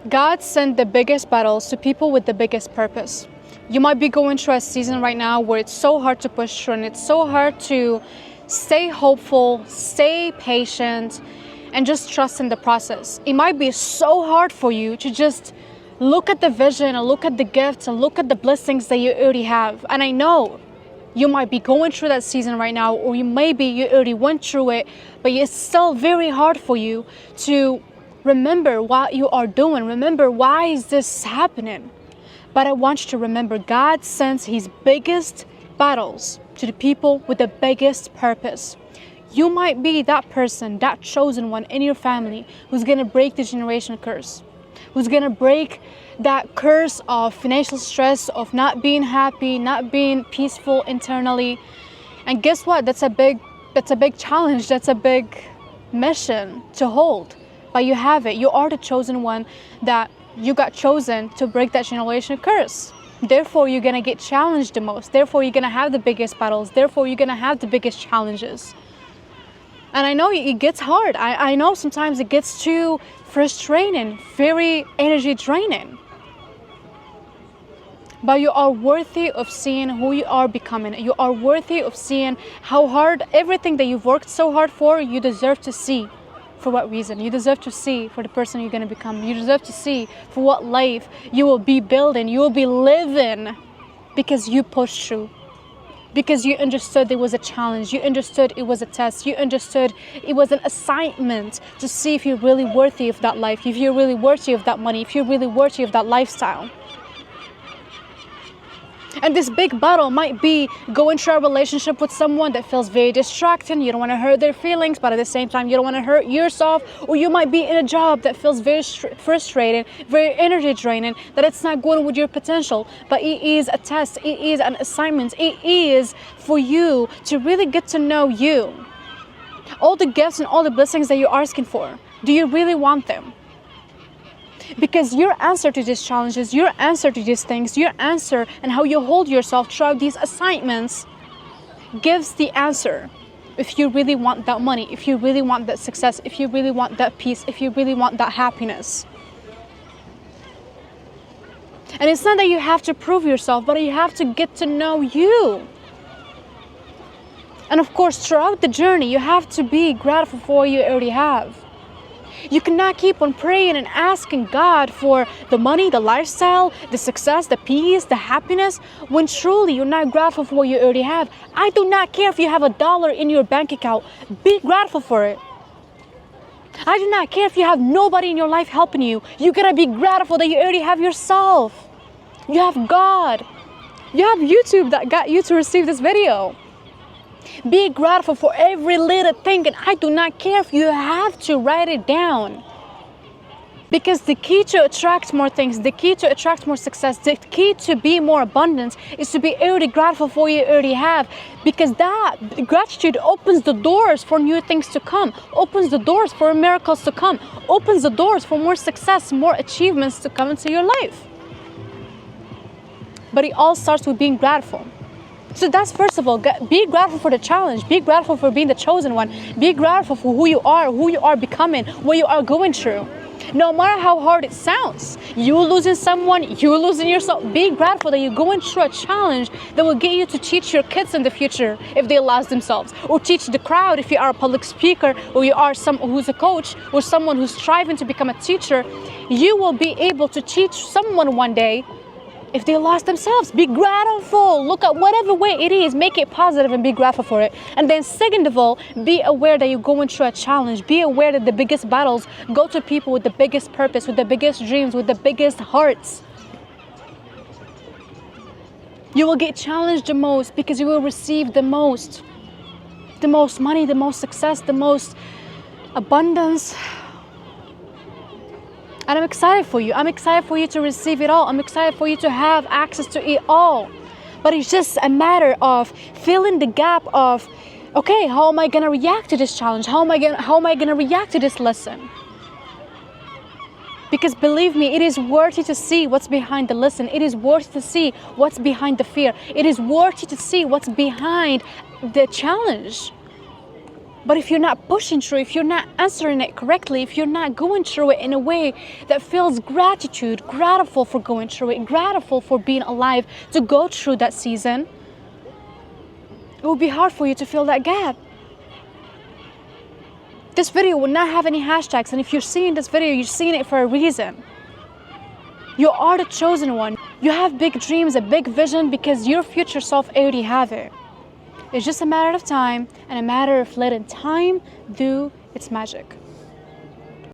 God sent the biggest battles to people with the biggest purpose. You might be going through a season right now where it's so hard to push through and it's so hard to stay hopeful, stay patient, and just trust in the process. It might be so hard for you to just look at the vision and look at the gifts and look at the blessings that you already have. And I know you might be going through that season right now, or you already went through it, but it's still very hard for you to remember what you are doing. Remember, why is this happening? But I want you to remember, God sends his biggest battles to the people with the biggest purpose. You might be that person, that chosen one in your family who's going to break the generational curse, who's going to break that curse of financial stress, of not being happy, not being peaceful internally. And guess what? That's a big challenge. That's a big mission to hold. But you have it. You are the chosen one, that you got chosen to break that generational curse. Therefore, you're going to get challenged the most. Therefore, you're going to have the biggest battles. Therefore, you're going to have the biggest challenges. And I know it gets hard. I know sometimes it gets too frustrating, very energy draining. But you are worthy of seeing who you are becoming. You are worthy of seeing how hard, everything that you've worked so hard for, you deserve to see. For what reason? You deserve to see for the person you're going to become. You deserve to see for what life you will be building, you will be living, because you pushed through. Because you understood there was a challenge. You understood it was a test. You understood it was an assignment to see if you're really worthy of that life, if you're really worthy of that money, if you're really worthy of that lifestyle. And this big battle might be going through a relationship with someone that feels very distracting. You don't want to hurt their feelings, but at the same time, you don't want to hurt yourself. Or you might be in a job that feels very frustrating, very energy draining, that it's not going with your potential. But it is a test. It is an assignment. It is for you to really get to know you. All the gifts and all the blessings that you're asking for, do you really want them? Because your answer to these challenges, your answer to these things, your answer and how you hold yourself throughout these assignments gives the answer. If you really want that money, if you really want that success, if you really want that peace, if you really want that happiness. And it's not that you have to prove yourself, but you have to get to know you. And of course, throughout the journey, you have to be grateful for what you already have. You cannot keep on praying and asking God for the money, the lifestyle, the success, the peace, the happiness, when truly you're not grateful for what you already have. I do not care if you have $1 in your bank account. Be grateful for it. I do not care if you have nobody in your life helping you. You gotta be grateful that you already have yourself. You have God. You have YouTube that got you to receive this video. Be grateful for every little thing, and I do not care if you have to write it down. Because the key to attract more things, the key to attract more success, the key to be more abundant is to be already grateful for what you already have. Because that gratitude opens the doors for new things to come, opens the doors for miracles to come, opens the doors for more success, more achievements to come into your life. But it all starts with being grateful. So that's first of all, be grateful for the challenge, be grateful for being the chosen one, be grateful for who you are becoming, what you are going through. No matter how hard it sounds, you losing someone, you losing yourself, be grateful that you're going through a challenge that will get you to teach your kids in the future if they lost themselves, or teach the crowd if you are a public speaker, or you are someone who's a coach, or someone who's striving to become a teacher. You will be able to teach someone one day if they lost themselves. Be grateful. Look at whatever way it is, make it positive and be grateful for it. And then second of all, be aware that you're going through a challenge. Be aware that the biggest battles go to people with the biggest purpose, with the biggest dreams, with the biggest hearts. You will get challenged the most because you will receive the most money, the most success, the most abundance. And I'm excited for you. I'm excited for you to receive it all. I'm excited for you to have access to it all. But it's just a matter of filling the gap of, okay, how am I going to react to this challenge? How am I going to react to this lesson? Because believe me, it is worthy to see what's behind the lesson. It is worthy to see what's behind the fear. It is worthy to see what's behind the challenge. But if you're not pushing through, if you're not answering it correctly, if you're not going through it in a way that feels grateful for going through it, grateful for being alive to go through that season, it will be hard for you to fill that gap. This video will not have any hashtags, and if you're seeing this video, you're seeing it for a reason. You are the chosen one. You have big dreams, a big vision, because your future self already have it. It's just a matter of time and a matter of letting time do its magic.